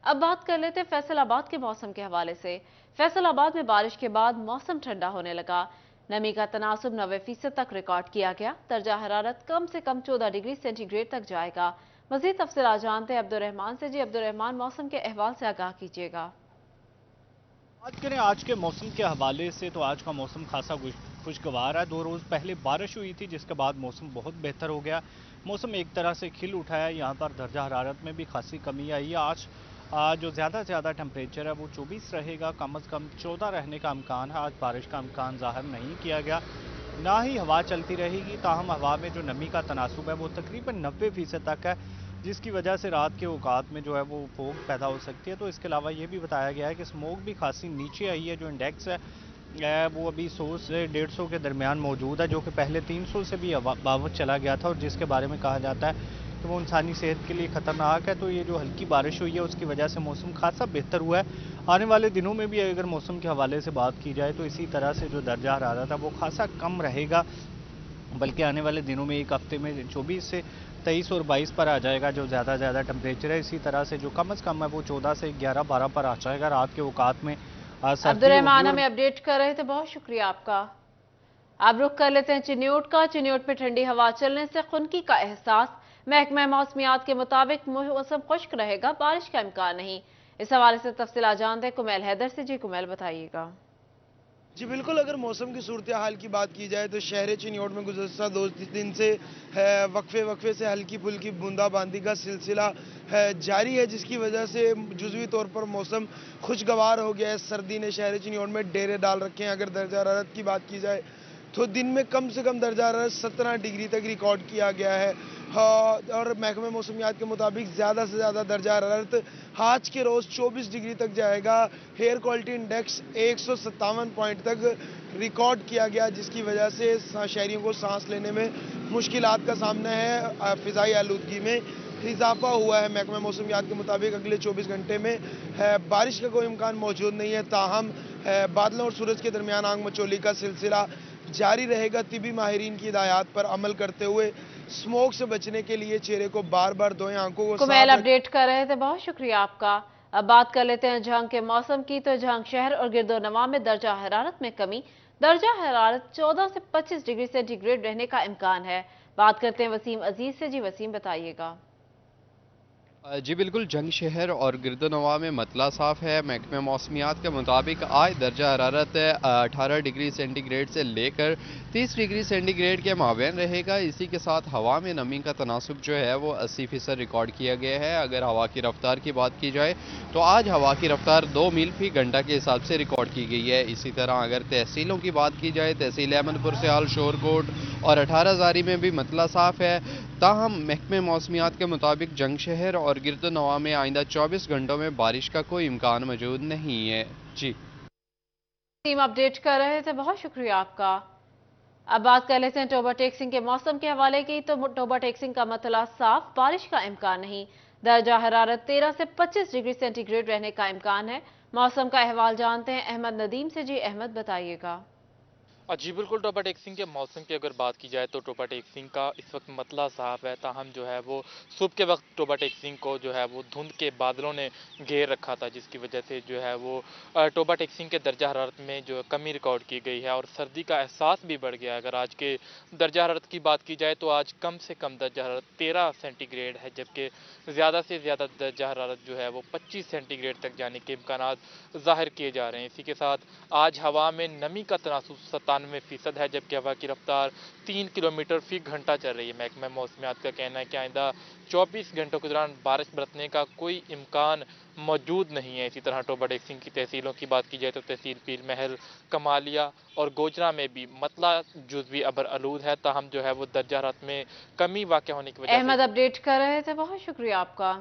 अब बात कर लेते हैं फैसलाबाद के मौसम के हवाले से। फैसलाबाद में बारिश के बाद मौसम ठंडा होने लगा। नमी का तनासुब 90% तक रिकॉर्ड किया गया। दर्जा हरारत कम से कम 14 डिग्री सेंटीग्रेड तक जाएगा। मजीद तफसीलात जानते हैं अब्दुर्रहमान से। जी अब्दुर्रहमान, मौसम के अहवाल से आगाह कीजिएगा। बात करें आज के मौसम के हवाले से तो आज का मौसम खासा खुशगवार है। 2 रोज़ पहले बारिश हुई थी जिसके बाद मौसम बहुत बेहतर हो गया। मौसम एक तरह से खिल उठा है। यहाँ पर दर्जा हरारत में भी खासी कमी आई है। आज जो ज़्यादा से ज़्यादा टेम्परेचर है वो 24 रहेगा। कम से कम 14 रहने का इम्कान है। आज बारिश का इम्कान ज़ाहिर नहीं किया गया। ना ही हवा चलती रहेगी, ताहम हवा में जो नमी का तनासुब है वो तकरीबन 90% तक है, जिसकी वजह से रात के औकात में जो है वो फोग पैदा हो सकती है। तो इसके अलावा ये भी बताया गया है कि स्मोक भी खासी नीचे आई है। जो इंडेक्स है वो अभी 100 से 150 के दरमियान मौजूद है, जो कि पहले 300 से भी अबावत चला गया था और जिसके बारे में कहा जाता है कि वो इंसानी सेहत के लिए ख़तरनाक है। तो ये जो हल्की बारिश हुई है उसकी वजह से मौसम खासा बेहतर हुआ है। आने वाले दिनों में भी अगर मौसम के हवाले से बात की जाए तो इसी तरह से जो दर्जा हरारत है वो खासा कम रहेगा, बल्कि आने वाले दिनों में एक हफ्ते में 24 से 23 और 22 पर आ जाएगा जो ज़्यादा से ज़्यादा टेम्परेचर है। इसी तरह से जो कम से कम है वो 14 से 11-12 पर आ जाएगा। रात के औकात में सर्दी होगी। अब्दुर्रहमान और हमें अपडेट कर रहे थे, बहुत शुक्रिया आपका। अब रुख कर लेते हैं चिन्योट का। चिन्योट पे ठंडी हवा चलने से खुनकी का एहसास। महकमा मौसमियात के मुताबिक मौसम खुश्क रहेगा, बारिश का इम्कान नहीं। इस हवाले से तफसीलात जानते हैं कुमैल हैदर से। जी कुमैल, बताइएगा। जी बिल्कुल, अगर मौसम की सूरत हाल की बात की जाए तो शहर चिन्योट में गुज़श्ता 2 दिन से वक्फे से हल्की फुल्की बूंदाबांदी का सिलसिला जारी है, जिसकी वजह से जुज़वी तौर पर मौसम खुशगवार हो गया है। सर्दी ने शहर चिन्योट में डेरे डाल रखे हैं। अगर दर्जा हरारत की बात की जाए तो दिन में कम से कम दर्जा हरारत 17 डिग्री तक रिकॉर्ड किया गया है। हाँ, और महकमे मौसमियात के मुताबिक ज़्यादा से ज़्यादा दर्जा हरारत आज के रोज़ 24 डिग्री तक जाएगा। एयर क्वालिटी इंडेक्स 157 पॉइंट तक रिकॉर्ड किया गया, जिसकी वजह से शहरियों को सांस लेने में मुश्किलात का सामना है। फ़िज़ाई आलूदगी में इजाफा हुआ है। महकमा मौसमियात के मुताबिक अगले 24 घंटे में बारिश का कोई इम्कान मौजूद नहीं है, ताहम बादलों और सूरज के दरमियान आग मचोली का सिलसिला जारी रहेगा। तिबी माहिरीन की हिदायत पर अमल करते हुए स्मोक से बचने के लिए चेहरे को बार बार धोएं, आंखों को कुमैल साफ रखें। अपडेट कर रहे थे, बहुत शुक्रिया आपका। अब बात कर लेते हैं झंग के मौसम की। तो झंग शहर और गिरदोनवा में दर्जा हरारत में कमी। दर्जा हरारत 14 से 25 डिग्री सेंटीग्रेड रहने का इम्कान है। बात करते हैं वसीम अजीज से। जी वसीम, बताइएगा। जी बिल्कुल, जंग शहर और गिरदोनवा में मतला साफ है। महकमे मौसमियात के मुताबिक आज दर्जा हरारत 18 डिग्री सेंटीग्रेड से लेकर 30 डिग्री सेंटीग्रेड के माबैन रहेगा। इसी के साथ हवा में नमी का तनासुब जो है वो 80% रिकॉर्ड किया गया है। अगर हवा की रफ्तार की बात की जाए तो आज हवा की रफ्तार 2 मील फी घंटा के हिसाब से रिकॉर्ड की गई है। इसी तरह अगर तहसीलों की बात की जाए, तहसील अहमदपुर सयाल, शोरकोट और 18 में भी मतला साफ है। ताहम महकमे मौसमियात के मुताबिक जंग शहर और गिरदोनवा में आइंदा 24 घंटों में बारिश का कोई इम्कान मौजूद नहीं है। जी, टीम अपडेट कर रहे थे, बहुत शुक्रिया आपका। अब बात कर लेते हैं टोबा टेक्सिंग के मौसम के हवाले की। तो टोबा टेक्सिंग का मतला साफ, बारिश का इम्कान नहीं। दर्जा हरारत 13 से 25 डिग्री सेंटीग्रेड रहने का इम्कान है। मौसम का अहवाल जानते हैं अहमद नदीम से। जी अहमद, बताइएगा। जी बिल्कुल, टोपा टेक्सिंग के मौसम की अगर बात की जाए तो टोपा टेक्सिंग का इस वक्त मतला साफ है। ताहम जो है वो सुबह के वक्त टोपा टेक्सिंग को जो है वो धुंध के बादलों ने घेर रखा था, जिसकी वजह से जो है वो टोपा टेक्सिंग के दर्जा हरारत में जो कमी रिकॉर्ड की गई है और सर्दी का एहसास भी बढ़ गया है। अगर आज के दर्जा हरारत की बात की जाए तो आज कम से कम दर्जा हरारत 13 सेंटीग्रेड है, जबकि ज़्यादा से ज़्यादा दर्जा हरारत जो है वो 25 सेंटीग्रेड तक जाने के इम्कान ज़ाहिर किए जा रहे हैं। इसी के साथ आज हवा में नमी का तनासुब 97% है, जबकि हवा की रफ्तार 3 किलोमीटर फी घंटा चल रही है। महकमा मौसमियात का कहना है कि आइंदा 24 घंटों के दौरान बारिश बरतने का कोई इम्कान मौजूद नहीं है। इसी तरह टोबा टेक्सिंग की तहसीलों की बात की जाए तो तहसील पीर महल, कमालिया और गोजरा में भी मतला जुज़वी अबर आलूद है। ताहम जो है वो दर्जा हरारत में कमी वाक़ होने की वजह से अहमद अपडेट कर रहे थे, बहुत शुक्रिया आपका।